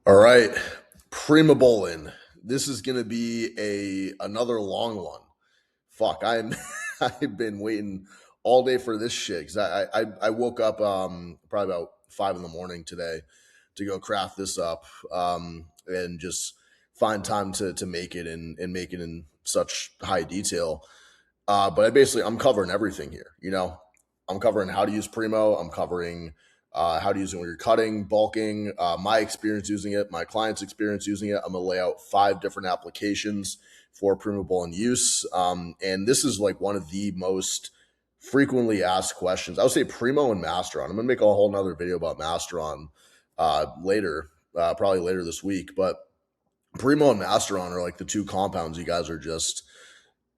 All right, Primobolan. This is gonna be another long one. Fuck, I'm I've been waiting all day for this shit because I woke up probably about 5 in the morning today to go craft this up and just find time to make it and make it in such high detail. But I'm covering everything here. I'm covering how to use Primo. I'm covering how to use it when you're cutting, bulking, my experience using it, my client's experience using it. I'm gonna lay out 5 different applications for Primobolan use, and this is like one of the most frequently asked questions. I would say Primo and Masteron. I'm gonna make a whole nother video about Masteron later, probably later this week. But Primo and Masteron are like the two compounds you guys are just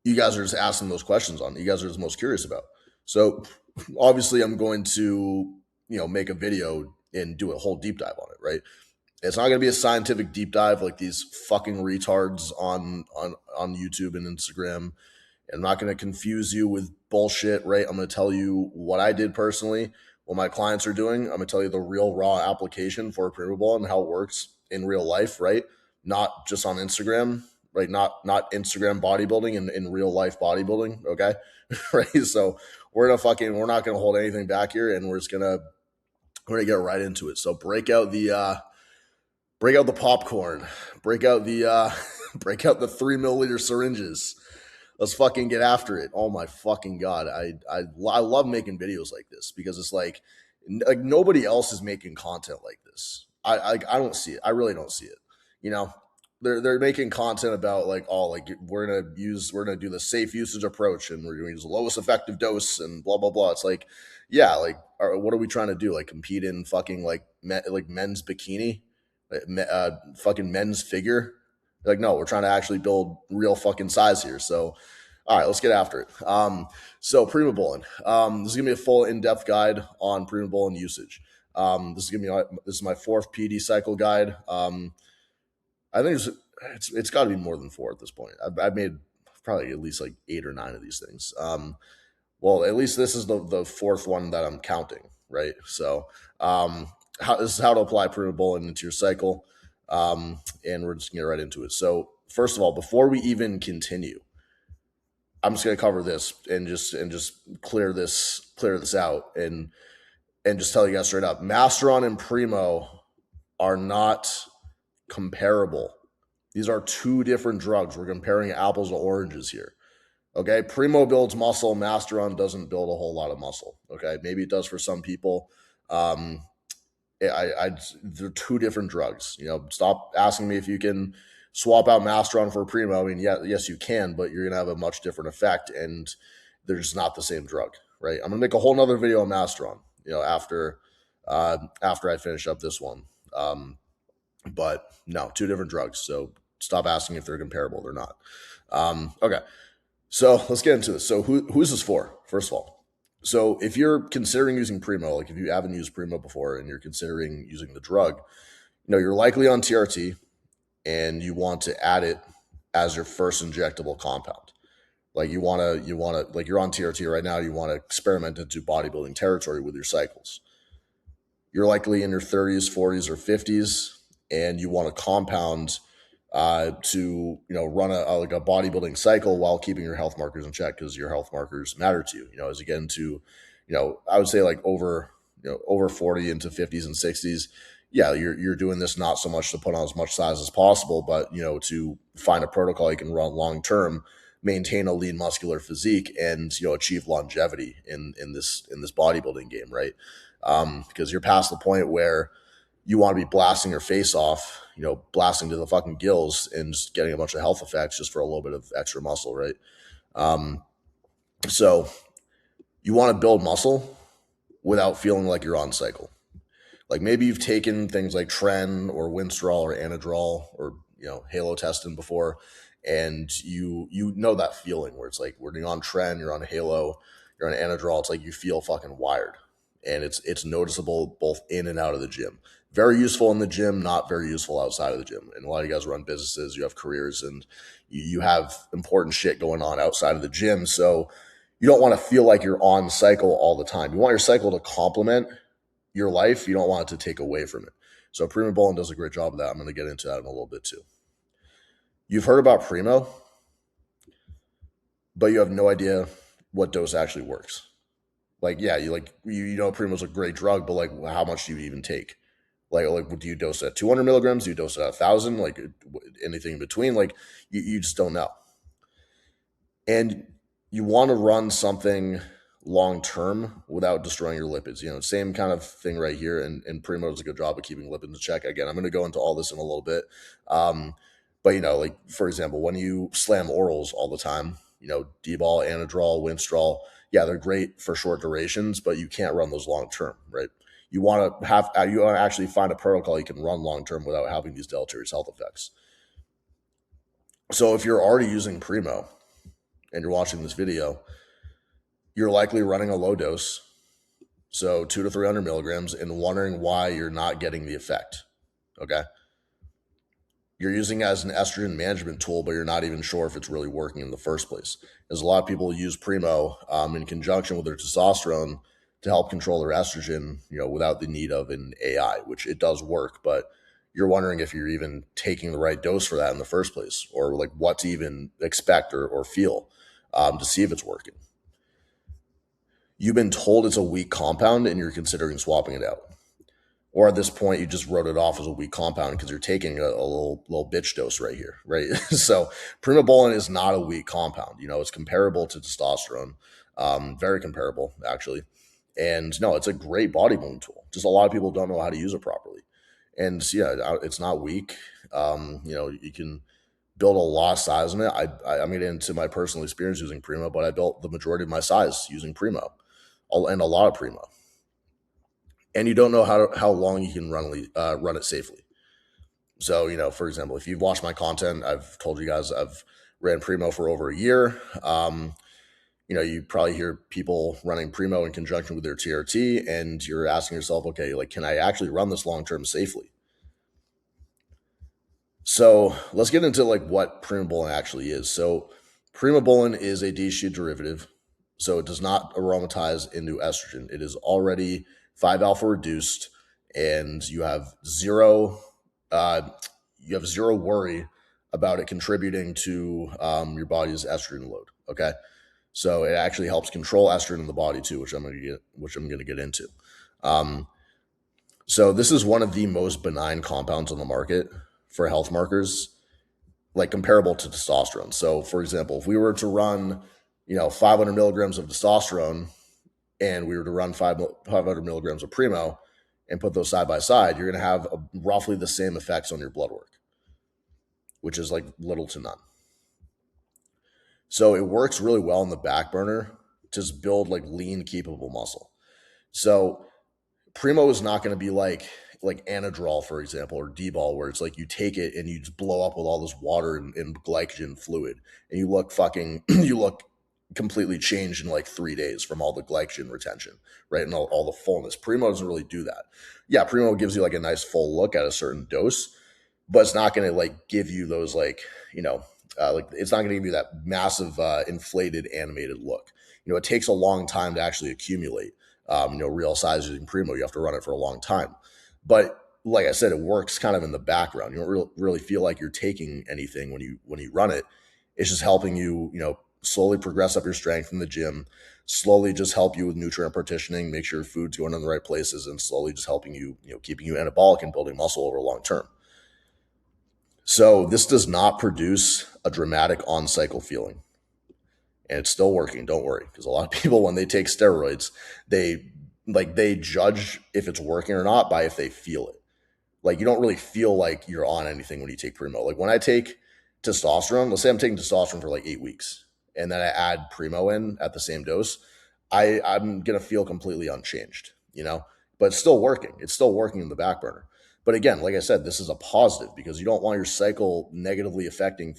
asking those questions on. You guys are just most curious about. So obviously I'm going to, make a video and do a whole deep dive on it, right? It's not going to be a scientific deep dive like these fucking retards on YouTube and Instagram. I'm not going to confuse you with bullshit, right? I'm going to tell you what I did personally, what my clients are doing. I'm going to tell you the real raw application for Primobolan and how it works in real life, right? Not just on Instagram, right? Not Instagram bodybuilding and in real life bodybuilding, okay? Right? So we're not gonna hold anything back here, and we're gonna get right into it. So break out the popcorn, break out the break out the 3 milliliter syringes. Let's fucking get after it. Oh my fucking god, I love making videos like this because it's like nobody else is making content like this. I don't see it. I really don't see it. You know, they're making content about like, oh, like we're gonna do the safe usage approach and we're gonna use the lowest effective dose and blah blah blah. It's like, yeah, like what are we trying to do? Like compete in fucking like men's bikini, fucking men's figure? Like, no, we're trying to actually build real fucking size here. So all right, let's get after it. So Primobolan. This is gonna be a full in-depth guide on Primobolan usage. This is my 4th PED cycle guide. I think it's got to be more than 4 at this point. I've made probably at least like 8 or 9 of these things. Well, at least this is the 4th one that I'm counting, right? So this is how to apply Primobolan into your cycle, and we're just gonna get right into it. So first of all, before we even continue, I'm just gonna cover this and just clear this out and just tell you guys straight up, Masteron and Primo are not comparable. These are 2 different drugs. We're comparing apples to oranges here. Okay, Primo builds muscle. Masteron doesn't build a whole lot of muscle. Okay, maybe it does for some people. They're 2 different drugs. Stop asking me if you can swap out Masteron for Primo. I mean, yes, you can, but you're gonna have a much different effect, and they're just not the same drug, right? I'm gonna make a whole nother video on Masteron. After I finish up this one. But no, 2 different drugs. So stop asking if they're comparable. They're not. Okay. So let's get into this. So who's this for, first of all? So if you're considering using Primo, like if you haven't used Primo before and you're considering using the drug, you're likely on TRT and you want to add it as your first injectable compound. Like you want to, like you're on TRT right now, you want to experiment into bodybuilding territory with your cycles. You're likely in your 30s, 40s, or 50s, and you want a compound to run a bodybuilding cycle while keeping your health markers in check, because your health markers matter to you. As you get into I would say like over 40 into 50s and 60s, yeah, you're doing this not so much to put on as much size as possible, but to find a protocol you can run long term, maintain a lean muscular physique, and achieve longevity in this bodybuilding game, right? Because you're past the point where you want to be blasting your face off, blasting to the fucking gills and just getting a bunch of health effects just for a little bit of extra muscle, right? So you want to build muscle without feeling like you're on cycle. Like maybe you've taken things like Tren or Winstrol or Anadrol or Halotestin before, and you know that feeling where it's like when you're on Tren, you're on Halo, you're on Anadrol, it's like you feel fucking wired, and it's noticeable both in and out of the gym. Very useful in the gym, not very useful outside of the gym. And a lot of you guys run businesses, you have careers, and you have important shit going on outside of the gym. So you don't want to feel like you're on cycle all the time. You want your cycle to complement your life. You don't want it to take away from it. So Primobolan does a great job of that. I'm going to get into that in a little bit too. You've heard about Primo, but you have no idea what dose actually works. Like, yeah, you know Primo's a great drug, but like, how much do you even take? Like, do you dose it at 200 milligrams? Do you dose it at 1,000? Like, anything in between? Like, you just don't know. And you want to run something long term without destroying your lipids. You know, same kind of thing right here. And Primo does a good job of keeping lipids in check. Again, I'm going to go into all this in a little bit. But you know, like for example, when you slam orals all the time, you know, D-ball, Anadrol, Winstrol, yeah, they're great for short durations, but you can't run those long term, right? You want to actually find a protocol you can run long term without having these deleterious health effects. So if you're already using Primo and you're watching this video, you're likely running a low dose, so 200 to 300 milligrams, and wondering why you're not getting the effect. Okay. You're using it as an estrogen management tool, but you're not even sure if it's really working in the first place. As a lot of people use Primo in conjunction with their testosterone to help control their estrogen, you know, without the need of an AI, which it does work, but you're wondering if you're even taking the right dose for that in the first place, or like what to even expect or feel to see if it's working. You've been told it's a weak compound and you're considering swapping it out. Or at this point, you just wrote it off as a weak compound because you're taking a little bitch dose right here, right? So Primobolan is not a weak compound. You know, it's comparable to testosterone, very comparable actually. And no, it's a great bodybuilding tool. Just a lot of people don't know how to use it properly. And yeah, it's not weak. You know, you can build a lot of size in it. I'm getting into my personal experience using Primo, but I built the majority of my size using Primo, and a lot of Primo. And you don't know how long you can run it safely. So, you know, for example, if you've watched my content, I've told you guys I've ran Primo for over a year. You know, you probably hear people running Primo in conjunction with their TRT, and you're asking yourself, okay, like, can I actually run this long term safely? So let's get into like what Primobolan actually is. So Primobolan is a DHT derivative. So it does not aromatize into estrogen. It is already 5-alpha reduced, and you have zero worry about it contributing to your body's estrogen load. Okay, so it actually helps control estrogen in the body too, which I'm going to get into. So this is one of the most benign compounds on the market for health markers, like comparable to testosterone. So for example, if we were to run, you know, 500 milligrams of testosterone and we were to run 500 milligrams of Primo and put those side by side, you're going to have roughly the same effects on your blood work, which is like little to none. So it works really well in the back burner to just build like lean, keepable muscle. So Primo is not going to be like Anadrol, for example, or D-ball, where it's like you take it and you just blow up with all this water and glycogen fluid, and you look you look completely changed in like 3 days from all the glycogen retention, right? And all the fullness. Primo doesn't really do that. Yeah, Primo gives you like a nice full look at a certain dose, but it's not going to like give you those like, you know, like it's not going to give you that massive inflated animated look. You know, it takes a long time to actually accumulate. You know, real size using Primo, you have to run it for a long time. But like I said, it works kind of in the background. You don't really feel like you're taking anything when you run it. It's just helping you, you know, slowly progress up your strength in the gym, slowly just help you with nutrient partitioning, make sure your food's going in the right places, and slowly just helping you, you know, keeping you anabolic and building muscle over long term. So this does not produce a dramatic on-cycle feeling. And it's still working, don't worry. Because a lot of people, when they take steroids, they judge if it's working or not by if they feel it. Like you don't really feel like you're on anything when you take Primo. Like when I take testosterone, let's say I'm taking testosterone for like 8 weeks, and then I add Primo in at the same dose, I'm gonna feel completely unchanged, you know? But it's still working. It's still working in the back burner. But again, like I said, this is a positive because you don't want your cycle negatively affecting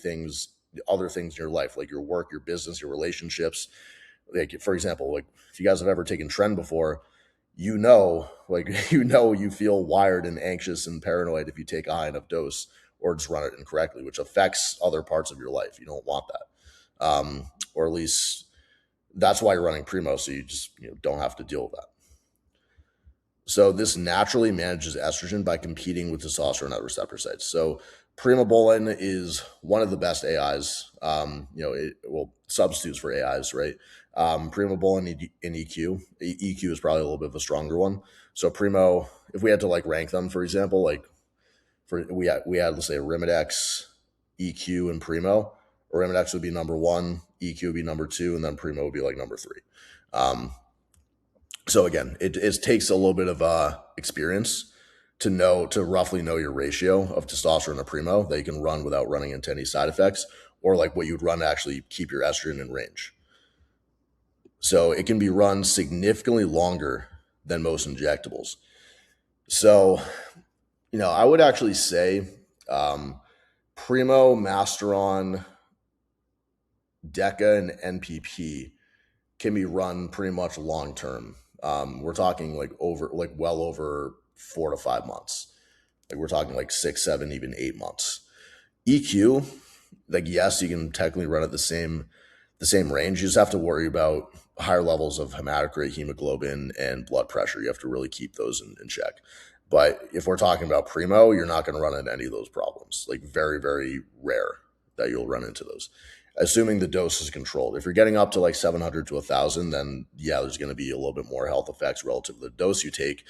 other things in your life, like your work, your business, your relationships. Like for example, like if you guys have ever taken Trend before, you know, you feel wired and anxious and paranoid if you take a high enough dose or just run it incorrectly, which affects other parts of your life. You don't want that, or at least. That's why you're running Primo, so you just don't have to deal with that. So this naturally manages estrogen by competing with testosterone at receptor sites. So Primobolan is one of the best AIs. Substitutes for AIs, right? Primobolan and EQ. EQ is probably a little bit of a stronger one. So Primo, if we had to like rank them, for example, like we had let's say Arimidex, EQ, and Primo. Arimidex would be number one, EQ would be number two, and then Primo would be like number three. So again, it takes a little bit of experience to roughly know your ratio of testosterone to primo that you can run without running into any side effects, or like what you'd run to actually keep your estrogen in range. So it can be run significantly longer than most injectables. So, I would actually say Primo, Masteron, Deca, and NPP can be run pretty much long term. We're talking well over 4 to 5 months. Like we're talking like 6, 7, even 8 months. EQ, like yes, you can technically run at the same range. You just have to worry about higher levels of hematocrit, hemoglobin, and blood pressure. You have to really keep those in check. But if we're talking about primo, you're not going to run into any of those problems. Like very, very rare that you'll run into those, assuming the dose is controlled. If you're getting up to like 700 to 1,000, then yeah, there's going to be a little bit more health effects relative to the dose you take.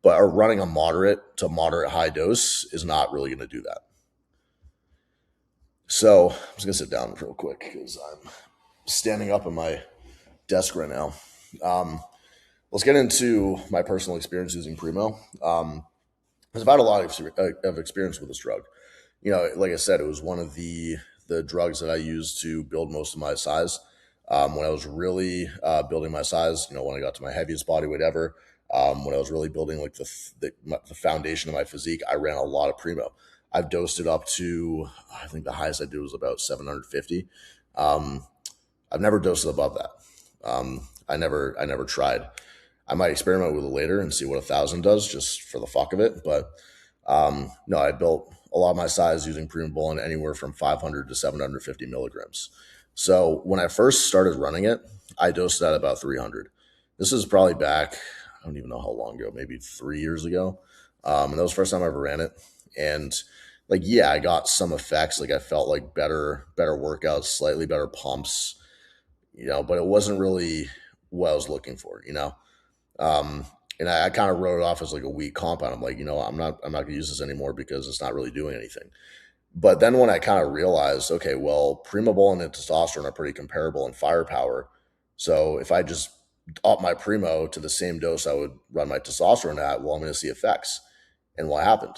But running a moderate to moderate high dose is not really going to do that. So I'm just going to sit down real quick because I'm standing up at my desk right now. Let's get into my personal experience using Primo. I've had a lot of experience with this drug. Like I said, it was one of the drugs that I used to build most of my size. When I was really building my size, when I got to my heaviest body weight ever, when I was really building like the foundation of my physique, I ran a lot of Primo. I've dosed it up to, I think the highest I did was about 750. I've never dosed it above that. I never tried. I might experiment with it later and see what 1,000 does just for the fuck of it. But no, I built a lot of my size using Primobolan anywhere from 500 to 750 milligrams. So when I first started running it, I dosed it at about 300. This is probably back, I don't even know how long ago, maybe 3 years ago. And that was the first time I ever ran it. And like, yeah, I got some effects. Like I felt like better workouts, slightly better pumps, but it wasn't really what I was looking for, and I kind of wrote it off as like a weak compound. I'm like, I'm not going to use this anymore because it's not really doing anything. But then when I kind of realized, okay, well, Primobolan and testosterone are pretty comparable in firepower. So if I just up my Primo to the same dose I would run my testosterone at, well, I'm going to see effects. And what happened?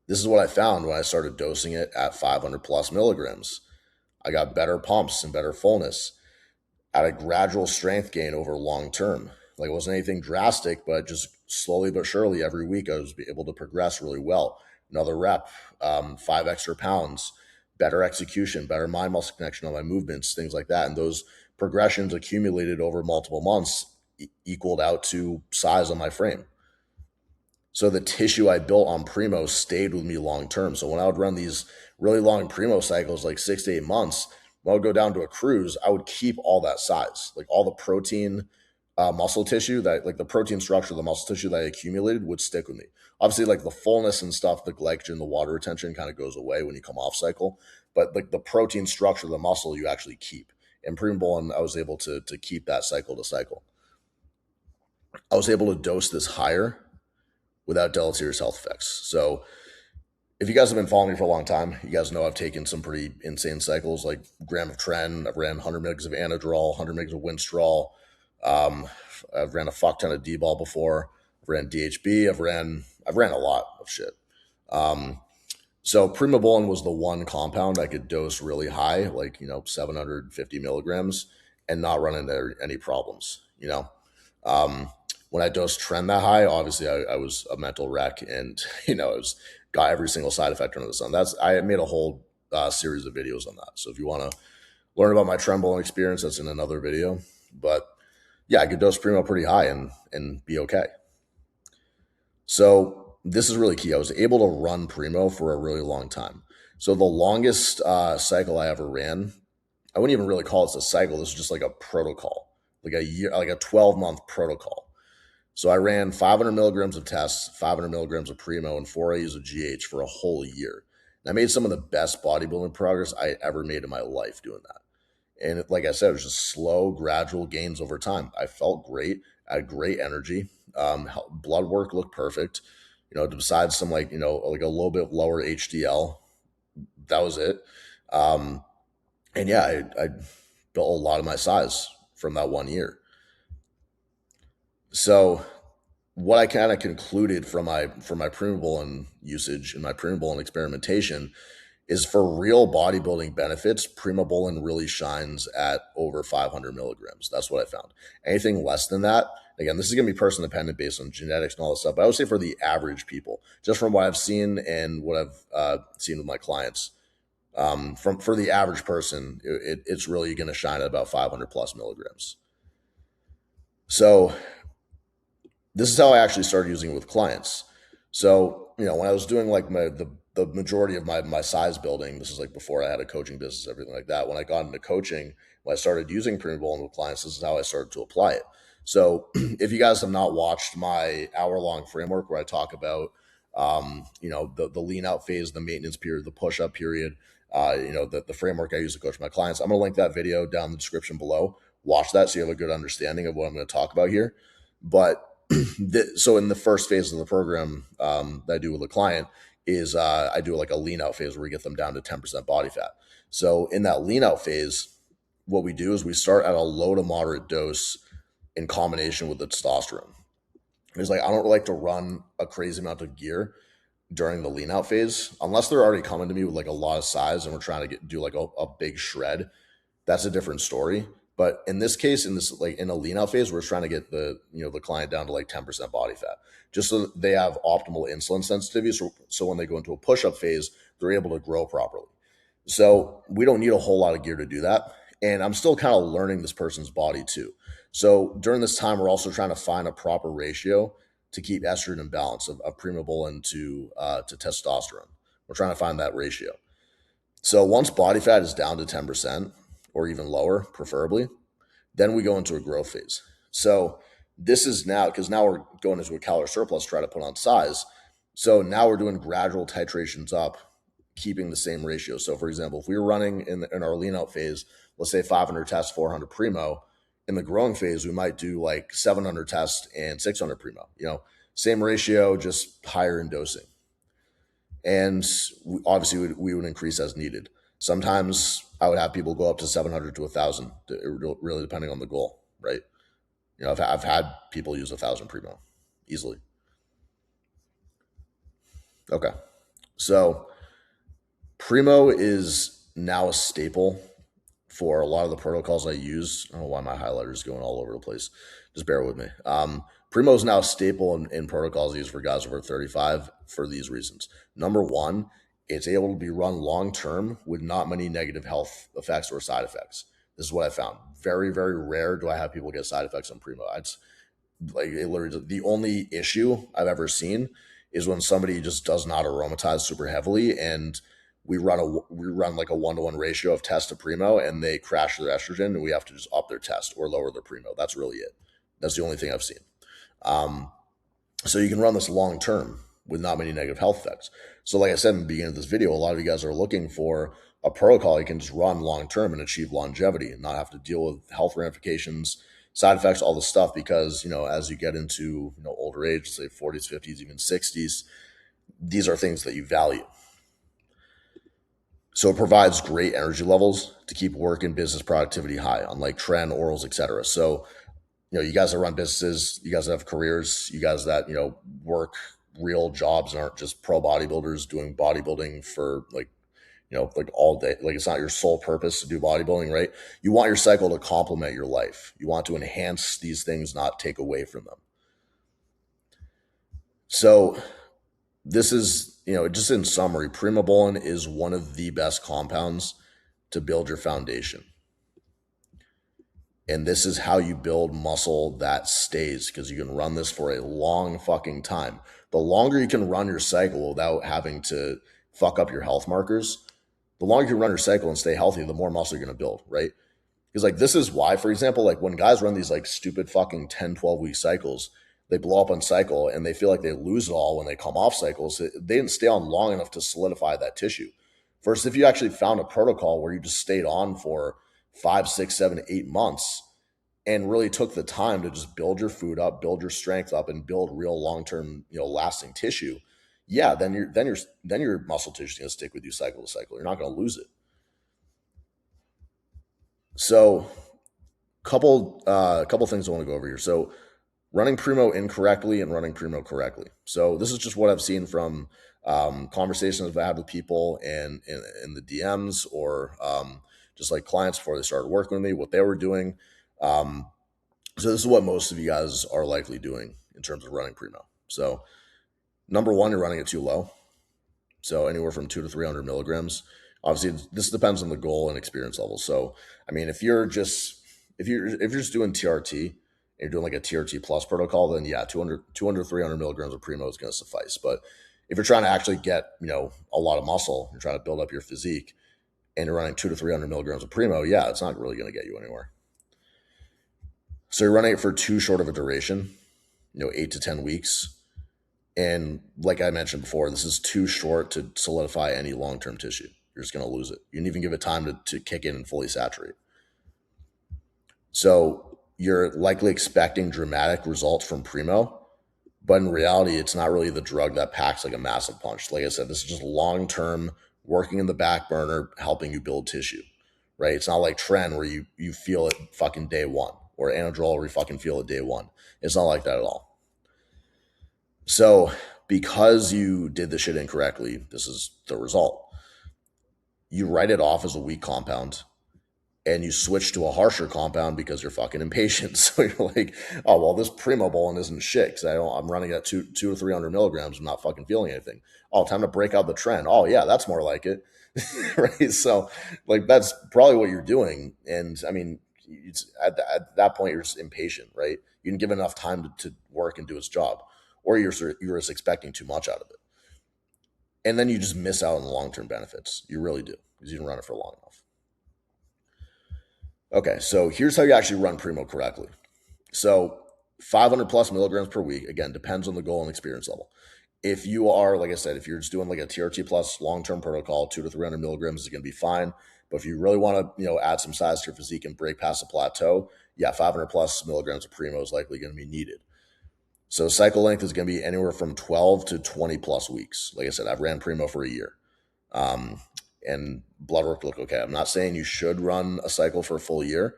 This is what I found when I started dosing it at 500 plus milligrams. I got better pumps and better fullness at a gradual strength gain over long term. Like it wasn't anything drastic, but just slowly but surely every week I was able to progress really well. Another rep, 5 extra pounds, better execution, better mind muscle connection on my movements, things like that. And those progressions accumulated over multiple months equaled out to size on my frame. So the tissue I built on Primo stayed with me long term. So when I would run these really long Primo cycles, like 6 to 8 months, when I would go down to a cruise, I would keep all that size, like all the protein, muscle tissue that, like the protein structure, the muscle tissue that I accumulated would stick with me. Obviously, like the fullness and stuff, the glycogen, the water retention kind of goes away when you come off cycle, but like the protein structure of the muscle you actually keep. And Primobolan, I was able to keep that cycle to cycle. I was able to dose this higher without deleterious health effects. So if you guys have been following me for a long time, you guys know I've taken some pretty insane cycles, like gram of tren. I've ran 100 mgs of anadrol, 100 mgs of winstrol. I've ran a fuck ton of D-ball before. I've ran DHB. I've ran a lot of shit. So Primobolan was the one compound I could dose really high, like 750 milligrams, and not run into any problems. When I dosed tren that high, obviously I was a mental wreck, and got every single side effect under the sun. I made a whole series of videos on that. So if you want to learn about my Trembolone experience, that's in another video. But yeah, I could dose Primo pretty high and be okay. So this is really key. I was able to run Primo for a really long time. So the longest cycle I ever ran, I wouldn't even really call this a cycle. This is just like a protocol, like a year, like a 12-month protocol. So I ran 500 milligrams of tests, 500 milligrams of Primo, and 4 AUs of GH for a whole year. And I made some of the best bodybuilding progress I ever made in my life doing that. And like I said, it was just slow, gradual gains over time. I felt great. I had great energy. Blood work looked perfect. Besides some like like a little bit lower HDL, that was it. And yeah, I built a lot of my size from that 1 year. So what I kind of concluded from my Primobolan usage and my Primobolan experimentation is for real bodybuilding benefits, Primobolan really shines at over 500 milligrams. That's what I found. Anything less than that, again, this is going to be person dependent based on genetics and all this stuff, but I would say for the average people, just from what I've seen and what I've seen with my clients, for the average person, it's really going to shine at about 500 plus milligrams. So this is how I actually started using it with clients. So, when I was doing like the majority of my size building, this is like before I had a coaching business, everything like that. When I got into coaching, when I started using Primobolan with clients, this is how I started to apply it. So if you guys have not watched my hour-long framework where I talk about, the lean out phase, the maintenance period, the push-up period, the framework I use to coach my clients, I'm going to link that video down in the description below. Watch that so you have a good understanding of what I'm going to talk about here. But so in the first phase of the program that I do with a client is I do like a lean out phase where we get them down to 10% body fat. So in that lean out phase, what we do is we start at a low to moderate dose in combination with the testosterone. It's like I don't like to run a crazy amount of gear during the lean out phase unless they're already coming to me with like a lot of size and we're trying to do like a big shred. That's a different story. But in this case, in a lean out phase, we're trying to get the client down to like 10% body fat, just so that they have optimal insulin sensitivity. So when they go into a push up phase, they're able to grow properly. So we don't need a whole lot of gear to do that. And I'm still kind of learning this person's body too. So during this time, we're also trying to find a proper ratio to keep estrogen in balance of Primobolan to testosterone. We're trying to find that ratio. So once body fat is down to 10% or even lower, preferably, then we go into a growth phase. So this is now, because now we're going into a calorie surplus to try to put on size. So now we're doing gradual titrations up, keeping the same ratio. So for example, if we were running in our lean out phase, let's say 500 tests, 400 Primo, in the growing phase, we might do like 700 tests and 600 Primo, same ratio, just higher in dosing. And obviously we would increase as needed. Sometimes I would have people go up to 700 to 1,000, really depending on the goal, right? I've had people use 1,000 Primo easily. Okay. So Primo is now a staple for a lot of the protocols I use. I don't know why my highlighter is going all over the place. Just bear with me. Primo is now a staple in protocols used for guys over 35 for these reasons. Number one, it's able to be run long-term with not many negative health effects or side effects. This is what I found. Very, very rare do I have people get side effects on Primo. It's like literally the only issue I've ever seen is when somebody just does not aromatize super heavily and we run like a 1-to-1 ratio of test to Primo and they crash their estrogen and we have to just up their test or lower their Primo. That's really it. That's the only thing I've seen. So you can run this long term with not many negative health effects. So like I said in the beginning of this video, a lot of you guys are looking for a protocol you can just run long term and achieve longevity and not have to deal with health ramifications, side effects, all this stuff, because as you get into older age, say 40s, 50s, even 60s, these are things that you value. So it provides great energy levels to keep work and business productivity high, unlike tren, orals, etc. So you guys that run businesses, you guys that have careers, you guys that work real jobs and aren't just pro bodybuilders doing bodybuilding for like all day. Like it's not your sole purpose to do bodybuilding, right? You want your cycle to complement your life. You want to enhance these things, not take away from them. So this is, just in summary, Primobolan is one of the best compounds to build your foundation. And this is how you build muscle that stays, because you can run this for a long fucking time. The longer you can run your cycle without having to fuck up your health markers, the longer you can run your cycle and stay healthy, the more muscle you're going to build, right? Because like this is why, for example, like when guys run these like stupid fucking 10, 12 week cycles, they blow up on cycle and they feel like they lose it all when they come off cycles. They didn't stay on long enough to solidify that tissue. Versus if you actually found a protocol where you just stayed on for 5, 6, 7, 8 months and really took the time to just build your food up, build your strength up, and build real long-term, lasting tissue, yeah, then your muscle tissue is going to stick with you cycle to cycle. You're not going to lose it. So, couple things I want to go over here. So, running Primo incorrectly and running Primo correctly. So, this is just what I've seen from conversations I've had with people in the DMs or just like clients before they started working with me, what they were doing. So this is what most of you guys are likely doing in terms of running Primo. So number one, you're running it too low. So anywhere from 200 to 300 milligrams. Obviously, this depends on the goal and experience level. So, I mean, if you're just doing TRT and you're doing like a TRT plus protocol, then yeah, 200 300 milligrams of Primo is going to suffice. But if you're trying to actually get a lot of muscle, you're trying to build up your physique, and you're running 200 to 300 milligrams of Primo, yeah, it's not really going to get you anywhere. So you're running it for too short of a duration, 8 to 10 weeks. And like I mentioned before, this is too short to solidify any long-term tissue. You're just going to lose it. You didn't even give it time to kick in and fully saturate. So you're likely expecting dramatic results from Primo, but in reality, it's not really the drug that packs like a massive punch. Like I said, this is just long-term working in the back burner, helping you build tissue, right? It's not like Tren where you feel it fucking day one, or Anadrol where you fucking feel it day one. It's not like that at all. So because you did the shit incorrectly, this is the result. You write it off as a weak compound and you switch to a harsher compound because you're fucking impatient. So you're like, oh, well, this Primobolan isn't shit because I'm running at 200 to 300 milligrams. I'm not fucking feeling anything. Oh, time to break out the Tren. Oh, yeah, that's more like it. Right? So like that's probably what you're doing. And I mean, it's at that point, you're just impatient, right? You didn't give enough time to work and do its job, or you're just expecting too much out of it. And then you just miss out on the long-term benefits. You really do, because you didn't run it for long enough. Okay, so here's how you actually run Primo correctly. So 500 plus milligrams per week, again, depends on the goal and experience level. If you are, like I said, if you're just doing like a TRT plus long-term protocol, 200 to 300 milligrams is going to be fine. But if you really want to, add some size to your physique and break past the plateau, yeah, 500 plus milligrams of Primo is likely going to be needed. So cycle length is going to be anywhere from 12 to 20 plus weeks. Like I said, I've ran Primo for a year. And blood work looked okay. I'm not saying you should run a cycle for a full year,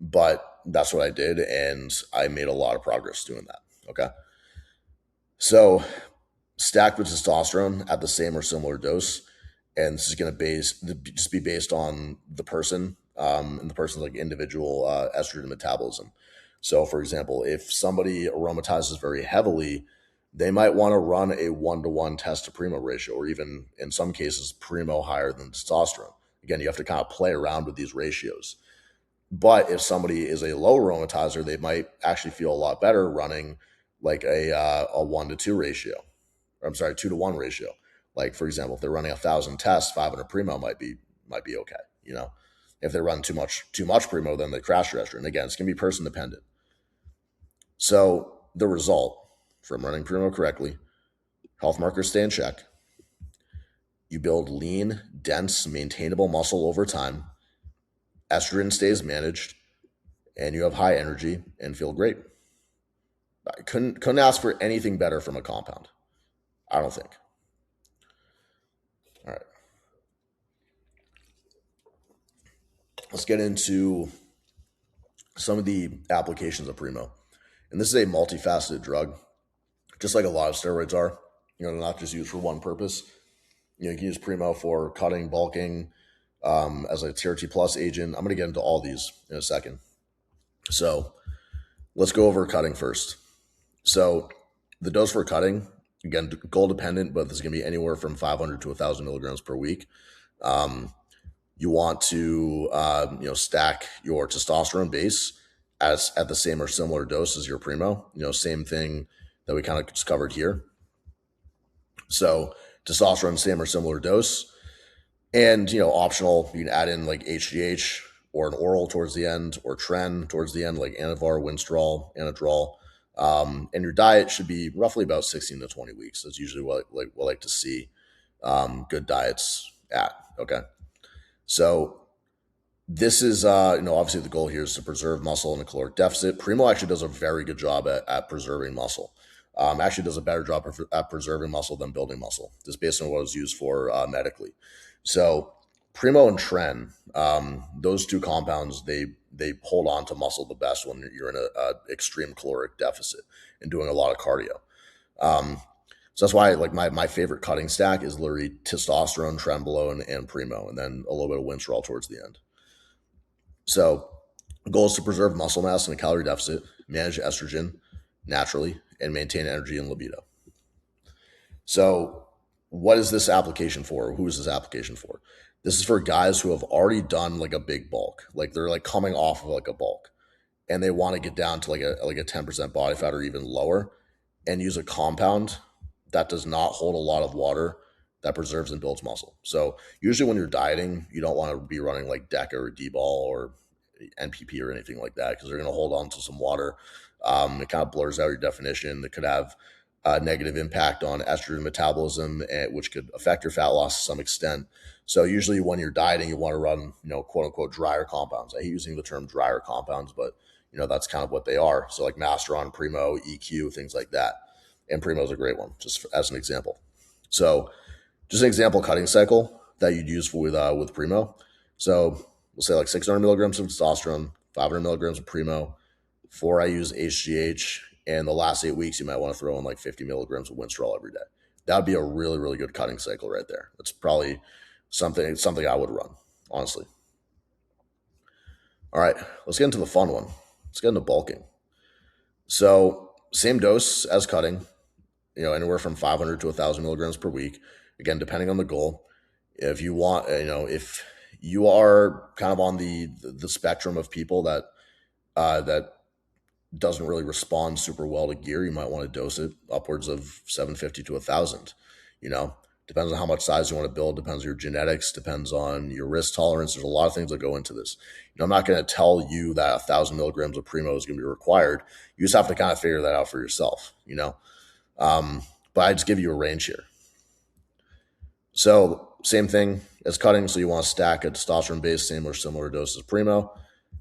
but that's what I did, and I made a lot of progress doing that. Okay. So stacked with testosterone at the same or similar dose, and this is going to just be based on the person and the person's like individual estrogen metabolism. So, for example, if somebody aromatizes very heavily, they might want to run a 1-to-1 test to Primo ratio, or even in some cases, Primo higher than testosterone. Again, you have to kind of play around with these ratios. But if somebody is a low aromatizer, they might actually feel a lot better running like a 1-to-2 ratio. Or, I'm sorry, 2-to-1 ratio. Like, for example, if they're running 1,000 tests, 500 Primo might be okay. If they run too much Primo, then they crash your estrogen. Again, it's going to be person dependent. So the result from running Primo correctly, health markers stay in check. You build lean, dense, maintainable muscle over time. Estrogen stays managed, and you have high energy and feel great. I couldn't ask for anything better from a compound, I don't think. All right. Let's get into some of the applications of Primo. And this is a multifaceted drug, just like a lot of steroids are. They're not just used for one purpose. You can use Primo for cutting, bulking, as a TRT plus agent. I'm going to get into all these in a second. So let's go over cutting first. So the dose for cutting, again, goal dependent, but this is going to be anywhere from 500 to 1,000 milligrams per week. You want to stack your testosterone base at the same or similar dose as your Primo. Same thing that we kind of just covered here. So testosterone, same or similar dose. And, optional, you can add in like HGH or an oral towards the end, or Tren towards the end, like Anavar, Winstrol, Anadrol. And your diet should be roughly about 16 to 20 weeks. That's usually what we like to see good diets at. Okay. So this is, obviously the goal here is to preserve muscle in a caloric deficit. Primo actually does a very good job at preserving muscle. Actually does a better job at preserving muscle than building muscle, just based on what it was used for medically. So Primo and Tren, those two compounds, they hold on to muscle the best when you're in a extreme caloric deficit and doing a lot of cardio. So that's why like my favorite cutting stack is literally testosterone, trenbolone, and Primo, and then a little bit of Winstrol towards the end. So the goal is to preserve muscle mass in a calorie deficit, manage estrogen naturally, and maintain energy and libido. So what is this application for? Who is this application for? This is for guys who have already done like a big bulk, like they're like coming off of like a bulk, and they want to get down to like a 10% body fat or even lower, and use a compound that does not hold a lot of water, that preserves and builds muscle. So usually when you're dieting, you don't want to be running like DECA or D-ball or NPP or anything like that, because they're going to hold on to some water. It kind of blurs out your definition. It could have a negative impact on estrogen metabolism, which could affect your fat loss to some extent. So usually when you're dieting, you want to run, quote unquote, drier compounds. I hate using the term drier compounds, but that's kind of what they are. So like Masteron, Primo, EQ, things like that. And Primo is a great one, just as an example. So just an example cutting cycle that you'd use with Primo. So we'll say like 600 milligrams of testosterone, 500 milligrams of Primo, 4 I use HGH, and the last 8 weeks you might want to throw in like 50 milligrams of Winstrol every day. That would be a really, really good cutting cycle right there. That's probably something I would run, honestly. All right, let's get into the fun one. Let's get into bulking. So same dose as cutting, anywhere from 500 to 1,000 milligrams per week. Again, depending on the goal. If you want, if you are kind of on the spectrum of people that doesn't really respond super well to gear, you might want to dose it upwards of 750 to 1,000. Depends on how much size you want to build, depends on your genetics, depends on your risk tolerance. There's a lot of things that go into this. I'm not going to tell you that 1,000 milligrams of Primo is going to be required. You just have to kind of figure that out for yourself, but I just give you a range here. So same thing as cutting. So you want to stack a testosterone base, same or similar dose as Primo,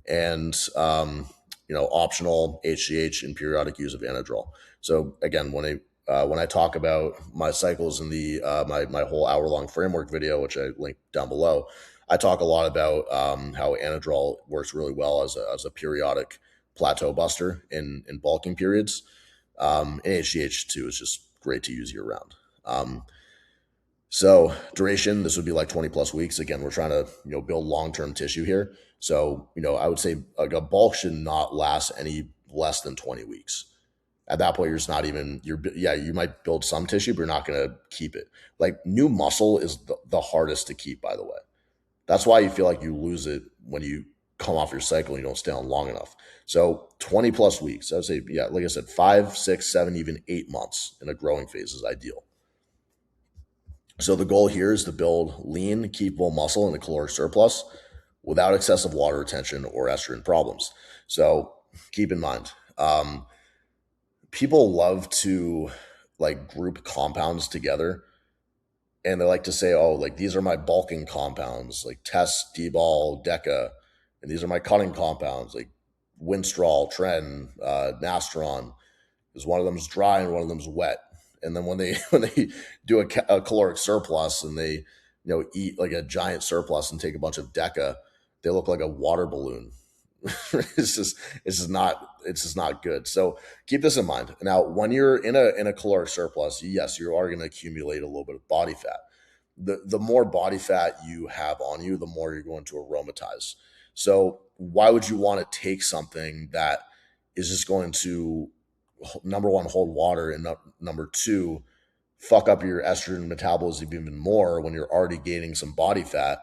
and optional HGH and periodic use of anadrol. So again, when I talk about my cycles in the my whole hour-long framework video, which I linked down below, I talk a lot about how anadrol works really well as a periodic plateau buster in bulking periods. And HGH too is just great to use year-round. So duration, this would be like 20 plus weeks. Again, we're trying to build long-term tissue here. So I would say like a bulk should not last any less than 20 weeks. At that point, you're just not even, you might build some tissue, but you're not going to keep it. Like new muscle is the hardest to keep, by the way. That's why you feel like you lose it when you come off your cycle and you don't stay on long enough. So 20 plus weeks, I would say, like I said, 5, 6, 7, even 8 months in a growing phase is ideal. So the goal here is to build lean, keepable muscle in a caloric surplus without excessive water retention or estrogen problems. So keep in mind, people love to like group compounds together, and they like to say, oh, like these are my bulking compounds, like Test, D-ball, DECA, and these are my cutting compounds, like Winstrol, Tren, Masteron, because one of them is dry and one of them is wet. And then when they do a caloric surplus and they eat like a giant surplus and take a bunch of DECA, they look like a water balloon. It's just not good. So keep this in mind. Now, when you're in a caloric surplus, yes, you are going to accumulate a little bit of body fat. The more body fat you have on you, the more you're going to aromatize. So why would you want to take something that is just going to, number one, hold water, and number two, fuck up your estrogen metabolism even more when you're already gaining some body fat,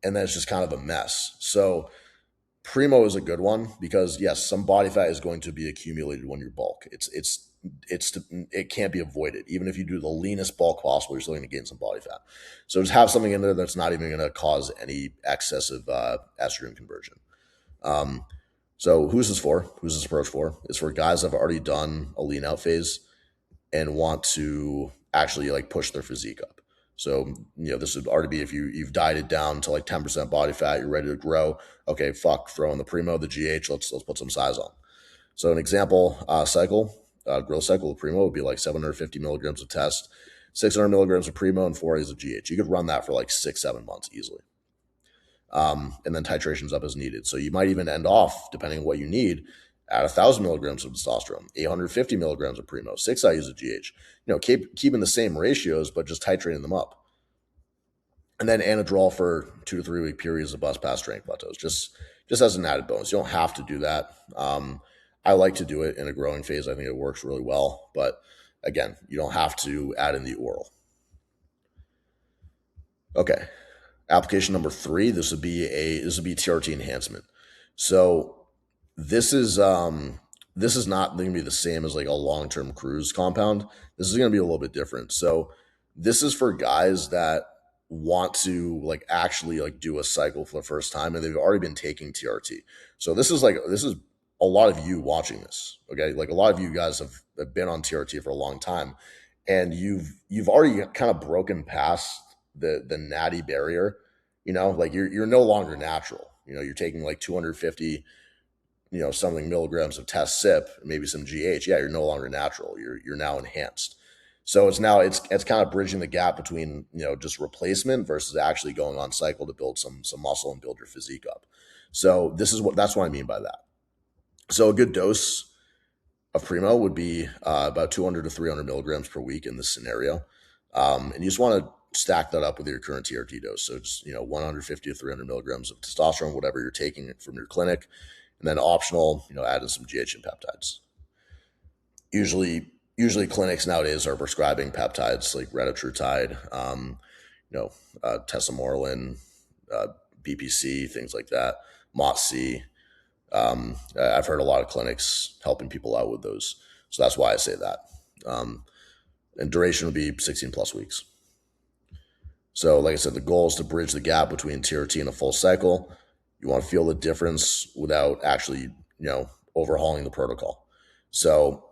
and then it's just kind of a mess. So Primo is a good one because yes, some body fat is going to be accumulated when you bulk. It can't be avoided. Even if you do the leanest bulk possible, you're still going to gain some body fat. So just have something in there that's not even going to cause any excessive estrogen conversion. So who's this for? Who's this approach for? It's for guys that have already done a lean out phase and want to actually like push their physique up. So, this would already be if you've dieted down to like 10% body fat, you're ready to grow. Okay, fuck, throw in the Primo, the GH, let's put some size on. So an example growth cycle of Primo would be like 750 milligrams of test, 600 milligrams of Primo, and 4 A's of GH. You could run that for like 6-7 months easily. And then titrations up as needed. So you might even end off, depending on what you need, at 1,000 milligrams of testosterone, 850 milligrams of Primo, 6 IUs of GH. Keeping the same ratios, but just titrating them up. And then anadrol for 2 to 3 week periods of bust past strength plateaus, just as an added bonus. You don't have to do that. I like to do it in a growing phase. I think it works really well. But again, you don't have to add in the oral. Okay. Application number 3, this would be TRT enhancement. So this is not going to be the same as like a long-term cruise compound. This is going to be a little bit different. So this is for guys that want to like actually like do a cycle for the first time and they've already been taking TRT. So this is a lot of you watching this. Okay. Like a lot of you guys have been on TRT for a long time and you've already kind of broken past the natty barrier, like you're no longer natural. You're taking like 250 something milligrams of test sip, maybe some GH. Yeah, you're no longer natural. You're now enhanced. So it's kind of bridging the gap between just replacement versus actually going on cycle to build some muscle and build your physique up. So that's what I mean by that. So a good dose of Primo would be about 200 to 300 milligrams per week in this scenario, and you just want to stack that up with your current TRT dose. So just 150 to 300 milligrams of testosterone, whatever you're taking from your clinic. And then optional, add in some GH and peptides. Usually clinics nowadays are prescribing peptides like retatrutide, tesamorelin, BPC, things like that, MOTC. I've heard a lot of clinics helping people out with those. So that's why I say that. And duration would be 16 plus weeks. So like I said, the goal is to bridge the gap between TRT and a full cycle. You want to feel the difference without actually, overhauling the protocol. So,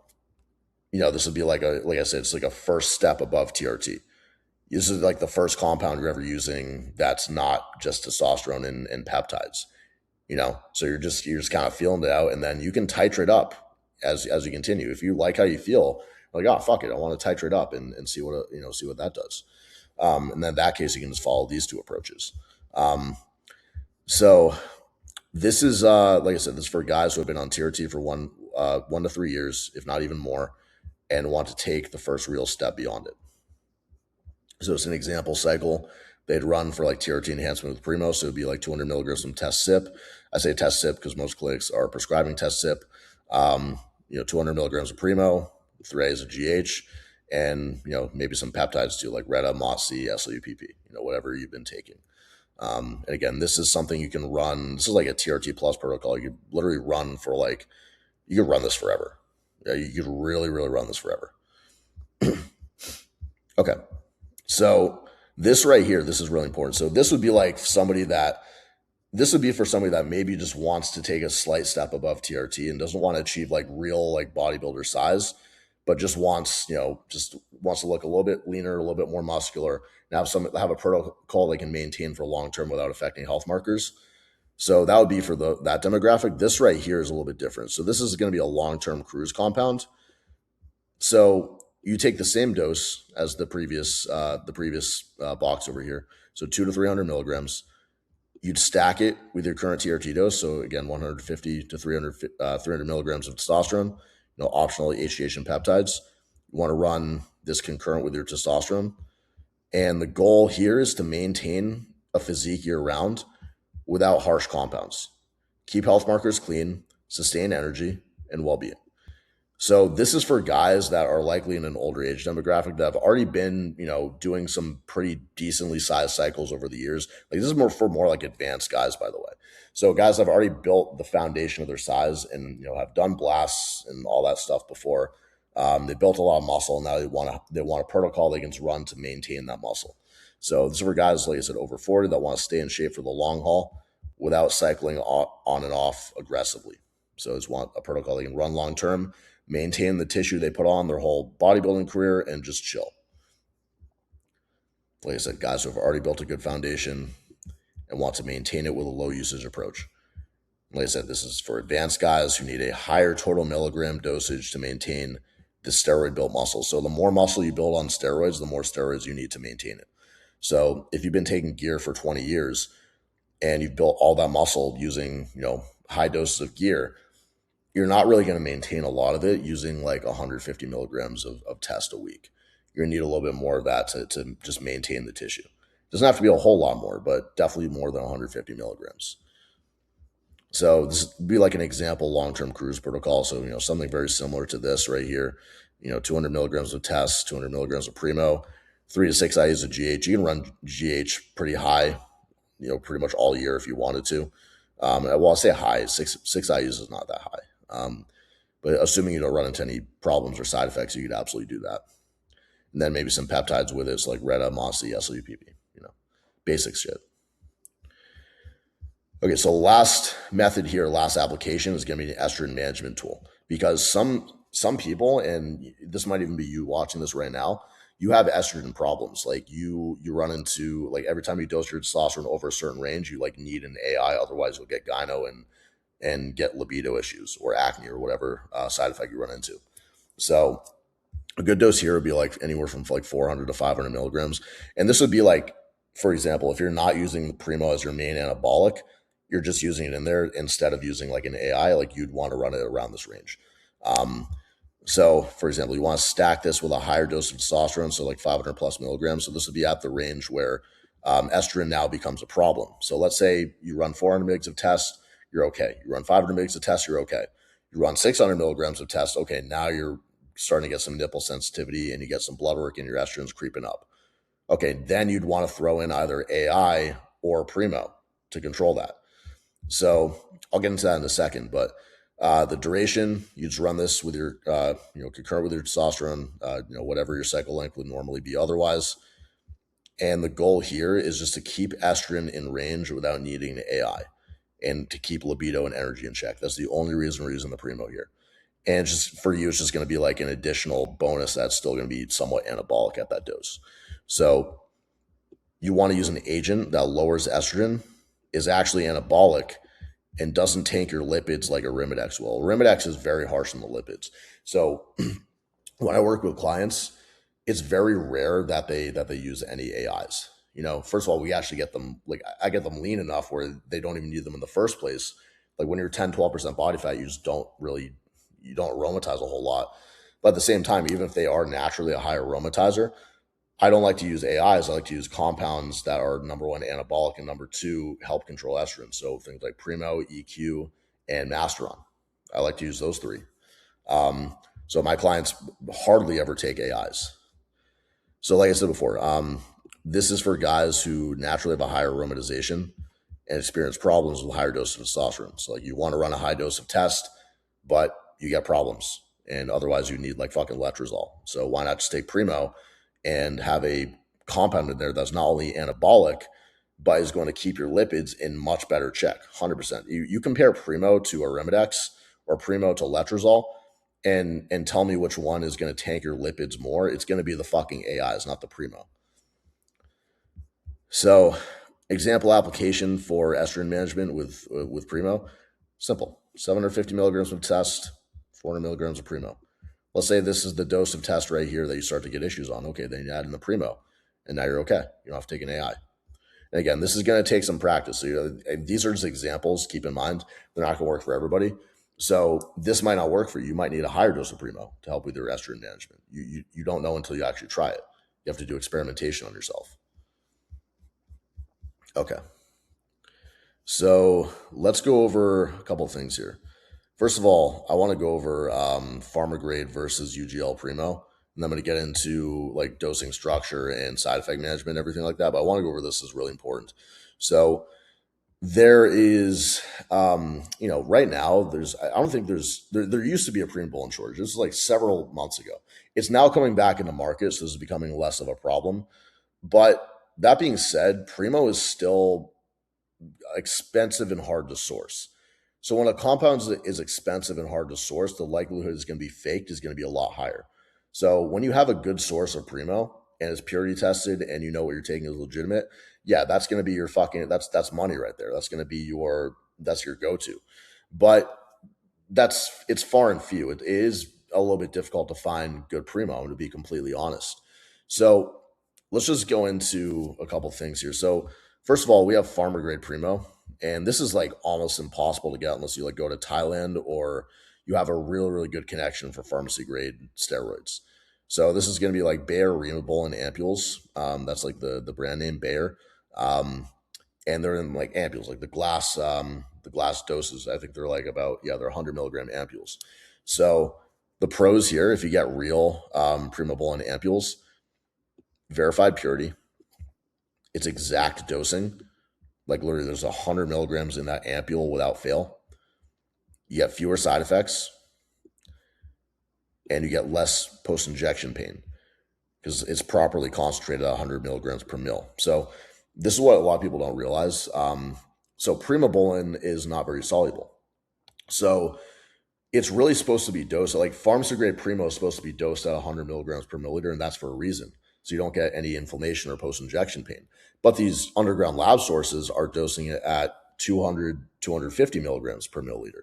this would be like I said, it's like a first step above TRT. This is like the first compound you're ever using that's not just testosterone and peptides. So you're just kind of feeling it out, and then you can titrate up as you continue. If you like how you feel, like, oh fuck it, I want to titrate up and see what that does. And then in that case, you can just follow these two approaches. So this is like I said, this is for guys who have been on TRT for 1 to 3 years, if not even more, and want to take the first real step beyond it. So it's an example cycle. They'd run for like TRT enhancement with Primo, so it'd be like 200 milligrams of test sip. I say test sip because most clinics are prescribing test sip. 200 milligrams of Primo, 3 A's of GH, and maybe some peptides too, like Reta, MOTC, SLUPP, whatever you've been taking. And again, this is something you can run. This is like a TRT plus protocol. You could literally run for you could run this forever. Yeah, you could really, really run this forever. Okay. So this right here, this is really important. So this would be for somebody that maybe just wants to take a slight step above TRT and doesn't want to achieve like real like bodybuilder size, but just wants to look a little bit leaner, a little bit more muscular, and have a protocol they can maintain for long term without affecting health markers. So that would be for that demographic. This right here is a little bit different. So this is going to be a long-term cruise compound. So you take the same dose as the previous box over here. So 200 to 300 milligrams. You'd stack it with your current TRT dose. So again, 150 to 300 milligrams of testosterone, optional HGH and peptides. You want to run this concurrent with your testosterone. And the goal here is to maintain a physique year round without harsh compounds. Keep health markers clean, sustain energy, and well-being. So this is for guys that are likely in an older age demographic that have already been, doing some pretty decently sized cycles over the years. Like this is more like advanced guys, by the way. So guys have already built the foundation of their size and, have done blasts and all that stuff before. They built a lot of muscle and now they want a protocol they can run to maintain that muscle. So this is for guys, like I said, over 40 that want to stay in shape for the long haul without cycling on and off aggressively. So it's want a protocol they can run long term, maintain the tissue they put on their whole bodybuilding career, and just chill. Like I said, guys who have already built a good foundation and want to maintain it with a low usage approach. Like I said, this is for advanced guys who need a higher total milligram dosage to maintain the steroid built muscle. So the more muscle you build on steroids, the more steroids you need to maintain it. So if you've been taking gear for 20 years and you've built all that muscle using, high doses of gear, you're not really going to maintain a lot of it using like 150 milligrams of test a week. You're going to need a little bit more of that to just maintain the tissue. It doesn't have to be a whole lot more, but definitely more than 150 milligrams. So this would be like an example long-term cruise protocol. So, something very similar to this right here, 200 milligrams of test, 200 milligrams of Primo, 3 to 6 IUs of GH. You can run GH pretty high, pretty much all year if you wanted to. Well, I'll say high, six IUs is not that high. But assuming you don't run into any problems or side effects, you could absolutely do that. And then maybe some peptides with it, so like Reta, Mossy, SLUPP, basic shit. Okay, so last method here, last application is going to be an estrogen management tool, because some people, and this might even be you watching this right now, you have estrogen problems. Like you run into, like, every time you dose your testosterone over a certain range, you like need an AI, otherwise you'll get gyno and get libido issues or acne or whatever side effect you run into. So a good dose here would be like anywhere from like 400 to 500 milligrams, and this would be like, for example, if you're not using the Primo as your main anabolic, you're just using it in there instead of using like an AI, like you'd want to run it around this range. So for example, you want to stack this with a higher dose of testosterone, so like 500 plus milligrams. So this would be at the range where estrogen now becomes a problem. So let's say you run 400 mgs of test, you're okay. You run 500 mgs of test, you're okay. You run 600 milligrams of test, okay, now you're starting to get some nipple sensitivity and you get some blood work and your estrogen's creeping up. Okay, then you'd want to throw in either AI or Primo to control that. So I'll get into that in a second, but the duration, you just run this with your, concurrent with your testosterone, whatever your cycle length would normally be otherwise. And the goal here is just to keep estrogen in range without needing AI and to keep libido and energy in check. That's the only reason we're using the Primo here. And just for you, it's just going to be like an additional bonus that's still going to be somewhat anabolic at that dose. So you want to use an agent that lowers estrogen, is actually anabolic, and doesn't tank your lipids like Arimidex will. Arimidex is very harsh on the lipids. So when I work with clients, it's very rare that they use any AIs. First of all, we actually get them, like, I get them lean enough where they don't even need them in the first place. Like when you're 10-12% body fat, you don't aromatize a whole lot. But at the same time, even if they are naturally a high aromatizer, I don't like to use AIs. I like to use compounds that are, number one, anabolic, and number two, help control estrogen. So things like Primo, EQ, and Masteron. I like to use those three. So my clients hardly ever take AIs. So like I said before, this is for guys who naturally have a higher aromatization and experience problems with higher doses of testosterone. So like you want to run a high dose of test, but you get problems, and otherwise you need like fucking letrozole. So why not just take Primo and have a compound in there that's not only anabolic, but is going to keep your lipids in much better check, 100%. You compare Primo to Arimidex or Primo to letrozole, and tell me which one is going to tank your lipids more. It's going to be the fucking AIs, not the Primo. So example application for estrogen management with Primo, simple. 750 milligrams of test, 400 milligrams of Primo. Let's say this is the dose of test right here that you start to get issues on. Okay, then you add in the Primo, and now you're okay. You don't have to take an AI. And again, this is going to take some practice. So these are just examples. Keep in mind, they're not going to work for everybody. So this might not work for you. You might need a higher dose of Primo to help with your estrogen management. You don't know until you actually try it. You have to do experimentation on yourself. Okay. So let's go over a couple of things here. First of all, I want to go over pharma grade versus UGL Primo, and I'm going to get into like dosing structure and side effect management, everything like that. But I want to go over this is really important. So there is, right now there used to be a Primobolan shortage. This is like several months ago. It's now coming back into market, so this is becoming less of a problem. But that being said, Primo is still expensive and hard to source. So when a compound is expensive and hard to source, the likelihood it's going to be faked is going to be a lot higher. So when you have a good source of Primo and it's purity tested and you know what you're taking is legitimate, yeah, that's going to be your fucking that's money right there. That's going to be that's your go-to. But it's far and few. It is a little bit difficult to find good Primo, to be completely honest. So let's just go into a couple things here. So first of all, we have Pharma grade Primo, and this is like almost impossible to get unless you like go to Thailand or you have a really really good connection for pharmacy grade steroids. So this is going to be like Bayer, Primobolan, and ampules. That's like the brand name Bayer. And they're in like ampules, like the glass doses. I think they're like about they're 100 milligram ampules. So the pros here, if you get real Primobolan ampules, verified purity, it's exact dosing. Like literally, there's 100 milligrams in that ampule without fail. You get fewer side effects, and you get less post injection pain because it's properly concentrated at 100 milligrams per mil. So this is what a lot of people don't realize. So Primobolan is not very soluble. So it's really supposed to be dosed like pharmacy grade Primo is supposed to be dosed at 100 milligrams per milliliter, and that's for a reason. So you don't get any inflammation or post injection pain. But these underground lab sources are dosing it at 200, 250 milligrams per milliliter.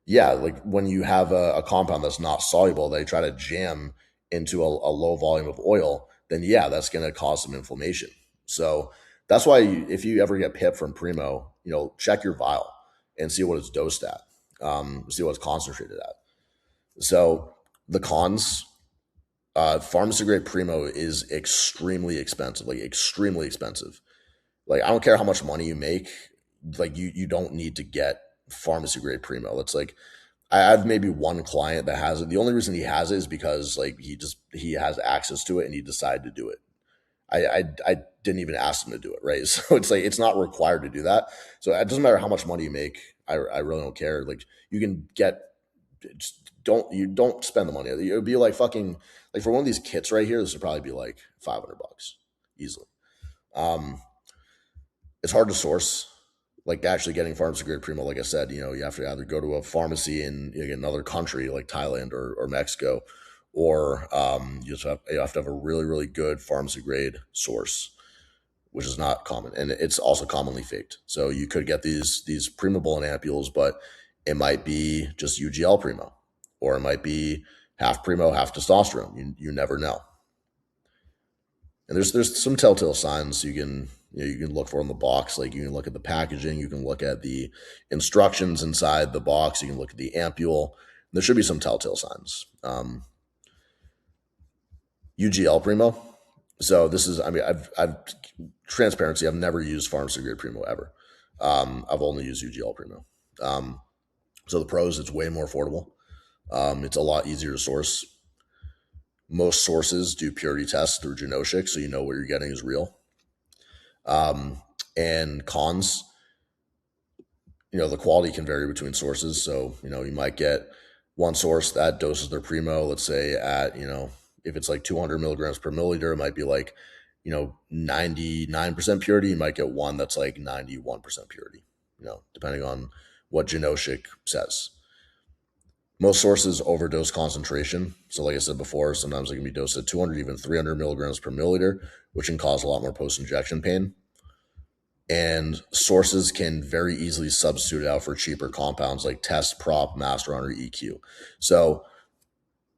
Yeah, like when you have a compound that's not soluble, they try to jam into a low volume of oil, then yeah, that's going to cause some inflammation. So that's why if you ever get PIP from Primo, check your vial and see what it's dosed at, see what it's concentrated at. So the cons, pharmacy grade Primo is extremely expensive, like extremely expensive. Like I don't care how much money you make, like you don't need to get pharmacy grade Primo. It's like I have maybe one client that has it. The only reason he has it is because like he has access to it and he decided to do it. I didn't even ask him to do it, right? So it's like it's not required to do that. So it doesn't matter how much money you make. I really don't care. Like you can get just don't spend the money. It would be like fucking like for one of these kits right here, this would probably be like $500 easily. Um, it's hard to source. Like actually getting pharmacy grade Primo, like I said, you have to either go to a pharmacy in another country like Thailand or Mexico, or you have to have a really really good pharmacy grade source, which is not common, and it's also commonly faked. So you could get these Primobolan ampules, but it might be just UGL Primo, or it might be half Primo, half testosterone. You never know. And there's some telltale signs you can look for in the box. Like you can look at the packaging, you can look at the instructions inside the box, you can look at the ampule. There should be some telltale signs. UGL Primo. So this is, I mean, I've transparency. I've never used pharmacy grade Primo ever. I've only used UGL Primo. So the pros, it's way more affordable. It's a lot easier to source. Most sources do purity tests through Genoshic, so you know what you're getting is real. And cons, the quality can vary between sources. So, you might get one source that doses their Primo, let's say at, if it's like 200 milligrams per milliliter, it might be like, 99% purity. You might get one that's like 91% purity, depending on what Genoshic says. Most sources overdose concentration. So like I said before, sometimes it can be dosed at 200, even 300 milligrams per milliliter, which can cause a lot more post-injection pain. And sources can very easily substitute out for cheaper compounds like Test, Prop, Masteron, or EQ. So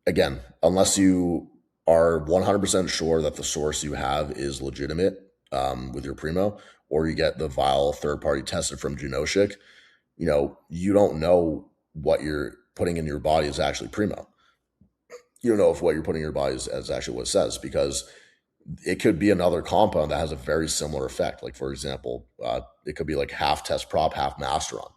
again, unless you are 100% sure that the source you have is legitimate with your Primo, or you get the vial third-party tested from Genoshic, you don't know what you're putting in your body is actually Primo. You don't know if what you're putting in your body is actually what it says, because it could be another compound that has a very similar effect. Like for example, it could be like half Test Prop, half Masteron.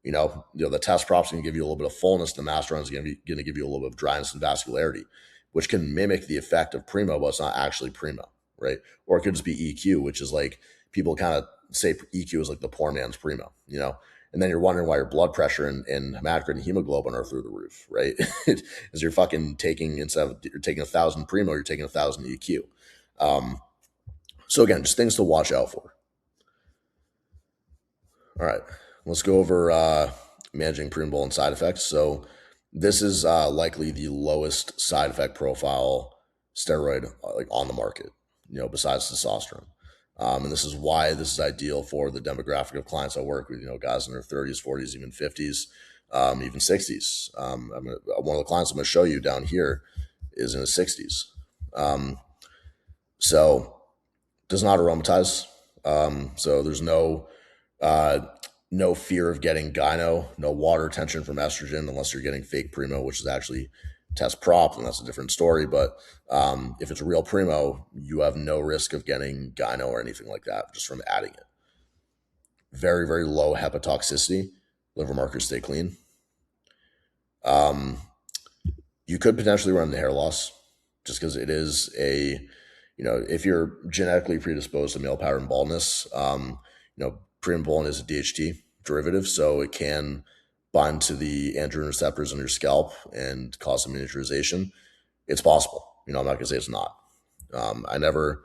The Test Prop's going to give you a little bit of fullness. The Masteron is going to give you a little bit of dryness and vascularity, which can mimic the effect of Primo, but it's not actually Primo, right? Or it could just be EQ, which is like people kind of say EQ is like the poor man's Primo, and then you're wondering why your blood pressure and hematocrit and hemoglobin are through the roof, right? Is you're fucking taking, instead of you're taking 1,000 Primo, you're taking 1,000 EQ. So again, just things to watch out for. All right, let's go over managing Primobolan side effects. So this is likely the lowest side effect profile steroid like on the market, besides testosterone. And this is why this is ideal for the demographic of clients I work with, guys in their 30s, 40s, even 50s, even 60s. One of the clients I'm going to show you down here is in his 60s. So does not aromatize. So there's no fear of getting gyno, no water retention from estrogen unless you're getting fake primo, which is actually test prop, and that's a different story. But if it's a real primo, you have no risk of getting gyno or anything like that just from adding it. Very, very low hepatotoxicity. Liver markers stay clean. You could potentially run into hair loss just because it is if you're genetically predisposed to male pattern baldness, Primobolan is a DHT derivative, so it can bind to the androgen receptors on your scalp and cause some miniaturization. It's possible. I'm not going to say it's not. I never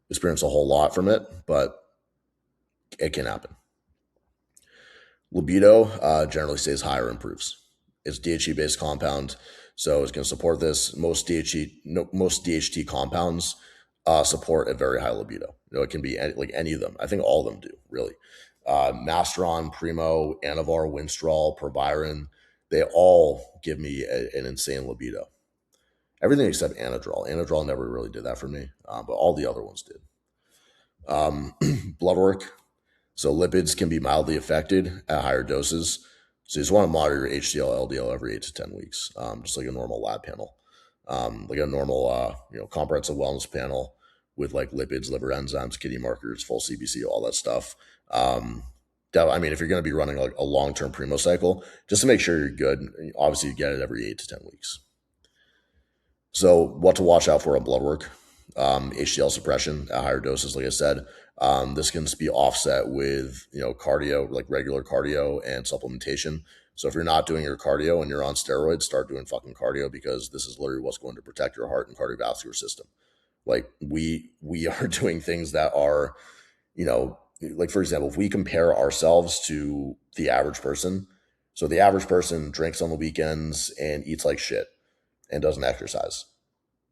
experienced a whole lot from it, but it can happen. Libido generally stays high or improves. It's DHT-based compound, so it's going to support this. Most DHT compounds support a very high libido. It can be any of them. I think all of them do, really. Masteron, Primo, Anavar, Winstrol, Proviron, they all give me an insane libido. Everything except Anadrol. Anadrol never really did that for me, but all the other ones did. Blood work. So lipids can be mildly affected at higher doses. So you just want to monitor your HDL, LDL every 8 to 10 weeks, just like a normal lab panel, like a normal, comprehensive wellness panel with like lipids, liver enzymes, kidney markers, full CBC, all that stuff. If you're going to be running like a long-term primo cycle, just to make sure you're good, obviously you get it every 8 to 10 weeks. So what to watch out for on blood work? HDL suppression at higher doses, like I said. This can be offset with, cardio, like regular cardio and supplementation. So if you're not doing your cardio and you're on steroids, start doing fucking cardio, because this is literally what's going to protect your heart and cardiovascular system. Like we are doing things that are, like for example, if we compare ourselves to the average person, so the average person drinks on the weekends and eats like shit and doesn't exercise.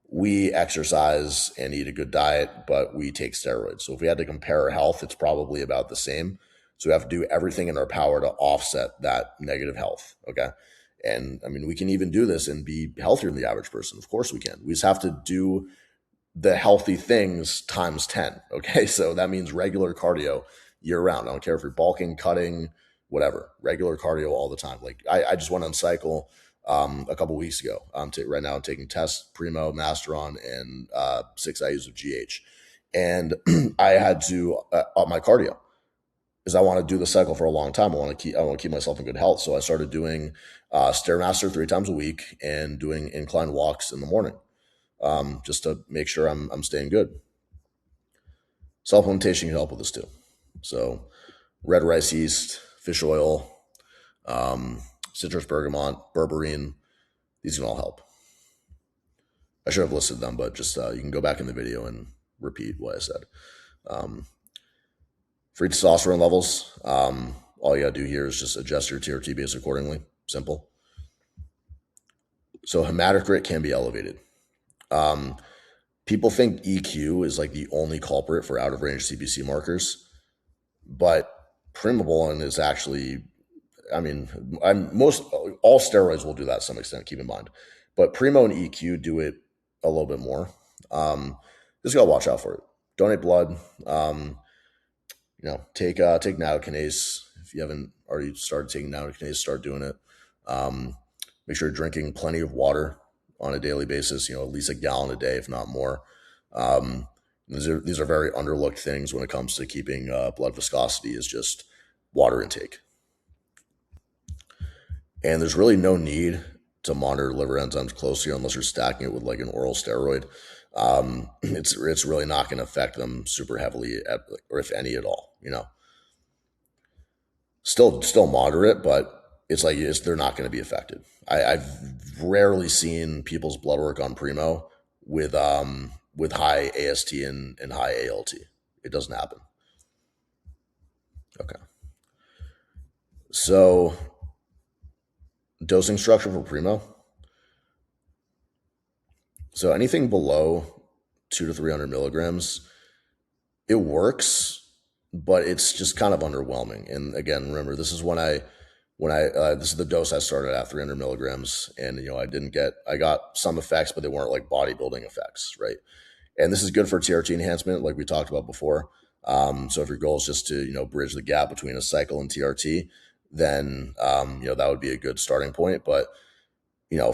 We exercise and eat a good diet, but we take steroids. So if we had to compare our health, it's probably about the same. So we have to do everything in our power to offset that negative health. Okay. And we can even do this and be healthier than the average person. Of course we can. We just have to do the healthy things times 10. Okay. So that means regular cardio year round. I don't care if you're bulking, cutting, whatever, regular cardio all the time. Like I just went on cycle a couple weeks ago. Right now I'm taking tests, Primo, Masteron, and 6 IUs of GH. And I had to up my cardio because I want to do the cycle for a long time. I want to keep myself in good health. So I started doing Stairmaster 3 times a week and doing incline walks in the morning, just to make sure I'm staying good. Supplementation can help with this too. So red rice yeast, fish oil, citrus bergamot, berberine, these can all help. I should have listed them, but just you can go back in the video and repeat what I said. For testosterone levels, all you got to do here is just adjust your TRT base accordingly. Simple. So hematocrit can be elevated. People think EQ is like the only culprit for out of range CBC markers, but Primobolan is actually, all steroids will do that to some extent, keep in mind, but Primo and EQ do it a little bit more. Just gotta watch out for it. Donate blood. Take nattokinase. If you haven't already started taking nattokinase, start doing it. Make sure you're drinking plenty of water on a daily basis. At least a gallon a day, if not more. These are very underlooked things when it comes to keeping blood viscosity, is just water intake. And there's really no need to monitor liver enzymes closely unless you're stacking it with like an oral steroid. It's really not going to affect them super heavily, or if any at all. Still moderate, but they're not going to be affected. I've rarely seen people's blood work on Primo with high AST and high ALT. It doesn't happen. Okay. So Dosing structure for Primo. So anything below 200 to 300 milligrams, it works, but it's just kind of underwhelming. And again, remember, this is this is the dose I started at, 300 milligrams, and I got some effects, but they weren't like bodybuilding effects, right? And this is good for TRT enhancement, like we talked about before. So if your goal is just to bridge the gap between a cycle and TRT, then that would be a good starting point. But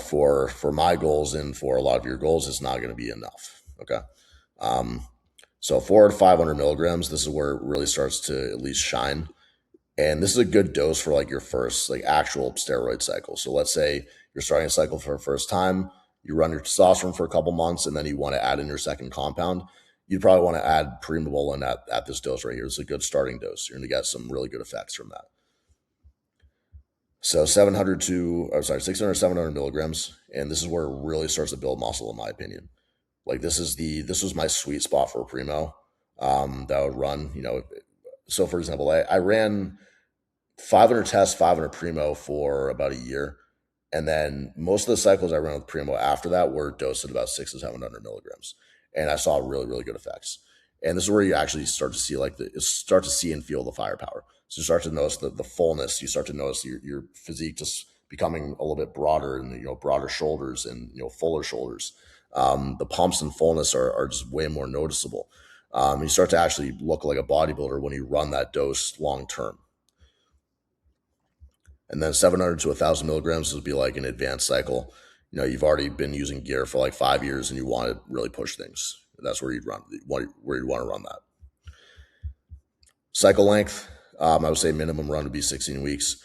for my goals and for a lot of your goals, it's not going to be enough. Okay. So 400 to 500 milligrams, this is where it really starts to at least shine. And this is a good dose for like your first like actual steroid cycle. So let's say you're starting a cycle for the first time, you run your testosterone for a couple months, and then you want to add in your second compound. You'd probably want to add Primobolan at this dose right here. It's a good starting dose. You're going to get some really good effects from that. So 600 to 700 milligrams. And this is where it really starts to build muscle, in my opinion. Like this was my sweet spot for a Primo that I would run, So for example, I ran 500 tests, 500 Primo for about a year. And then most of the cycles I ran with Primo after that were dosed at about 600 to 700 milligrams. And I saw really, really good effects. And this is where you actually start to see and feel the firepower. So you start to notice the fullness. You start to notice your physique just becoming a little bit broader and, broader shoulders and, fuller shoulders. The pumps and fullness are just way more noticeable. You start to actually look like a bodybuilder when you run that dose long term. And then 700 to 1,000 milligrams would be like an advanced cycle. You've already been using gear for like 5 years and you want to really push things. That's where you'd want to run that. Cycle length, I would say minimum run would be 16 weeks.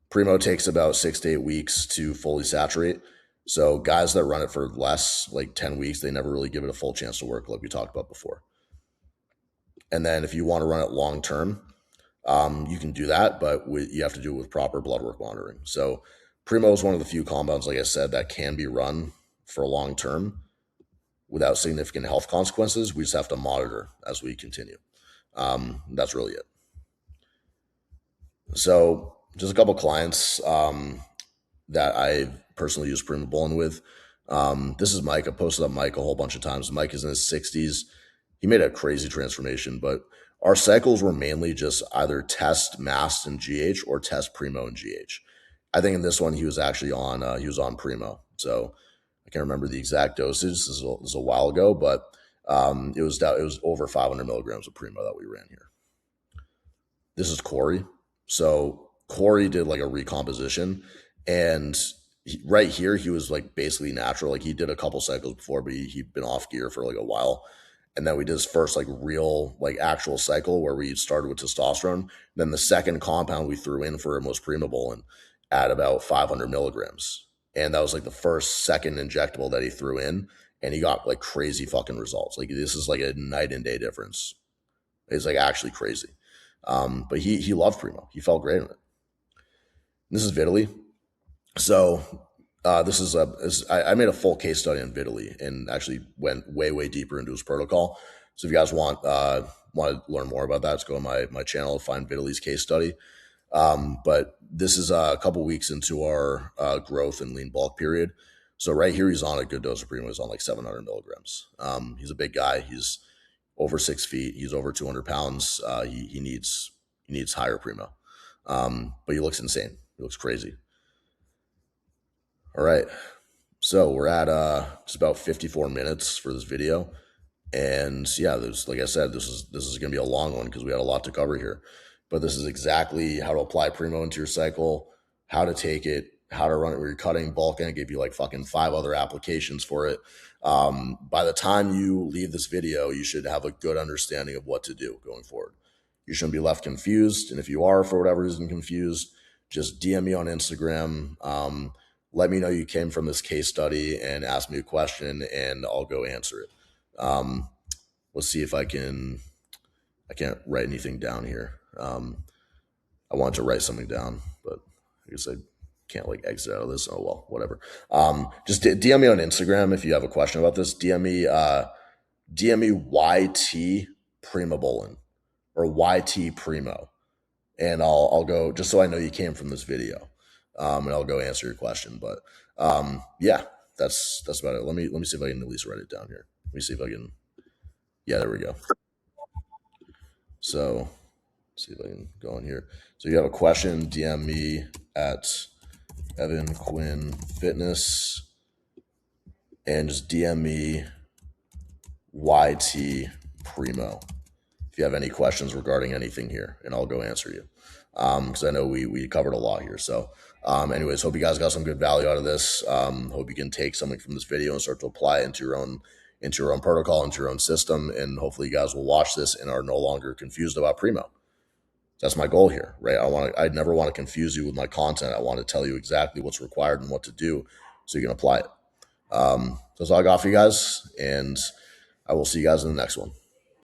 Primo takes about 6 to 8 weeks to fully saturate. So guys that run it for less, like 10 weeks, they never really give it a full chance to work, like we talked about before. And then if you want to run it long term, you can do that, but you have to do it with proper blood work monitoring. So Primo is one of the few compounds, like I said, that can be run for long term without significant health consequences. We just have to monitor as we continue. That's really it. So just a couple clients that I personally use Primobolan with. This is Mike. I posted up Mike a whole bunch of times. Mike is in his 60s. He made a crazy transformation, but our cycles were mainly just either test Mast and GH or test Primo and GH. I think in this one he was actually on Primo. So I can't remember the exact dosage. This is a while ago, but it was over 500 milligrams of Primo that we ran here. This is Corey. So Corey did like a recomposition, and right here he was like basically natural. Like he did a couple cycles before, but he'd been off gear for like a while. And then we did his first like real like actual cycle where we started with testosterone. Then the second compound we threw in for him was Primobolan at about 500 milligrams. And that was like the second injectable that he threw in. And he got like crazy fucking results. Like this is like a night and day difference. It's like actually crazy. But he loved Primo. He felt great in it. This is Vitaly. So I made a full case study on Vitaly and actually went way deeper into his protocol. So if you guys want to learn more about that, just go to my channel, find Vitaly's case study. But this is a couple weeks into our growth and lean bulk period. So right here, he's on a good dose of Primo. He's on like 700 milligrams. He's a big guy. He's over 6 feet. He's over 200 pounds. He needs higher Primo. But he looks insane. He looks crazy. All right. So we're at just about 54 minutes for this video. And yeah, like I said, this is going to be a long one because we had a lot to cover here. But this is exactly how to apply Primo into your cycle, how to take it, how to run it where you're cutting, bulking. I gave you like fucking 5 other applications for it. By the time you leave this video, you should have a good understanding of what to do going forward. You shouldn't be left confused. And if you are, for whatever reason, confused, just DM me on Instagram. Let me know you came from this case study and ask me a question and I'll go answer it. Let's see if I can't write anything down here. I wanted to write something down, but I guess I can't like exit out of this. Oh, well, whatever. Just DM me on Instagram if you have a question about this. DM me YT Primobolan or YT Primo. And I'll go just so I know you came from this video. and I'll go answer your question. But yeah, that's about it. Let me see if I can at least write it down here. Let me see if I can. Yeah, there we go. So see if I can go in here. So you have a question, DM me at Evan Quinn Fitness and just DM me YT Primo if you have any questions regarding anything here, and I'll go answer you. Because I know we covered a lot here. So anyways, hope you guys got some good value out of this. Hope you can take something from this video and start to apply it into your own protocol, into your own system, and hopefully you guys will watch this and are no longer confused about Primo. That's my goal here, right? I never want to confuse you with my content. I want to tell you exactly what's required and what to do so you can apply it. That's all I got for you guys, and I will see you guys in the next one.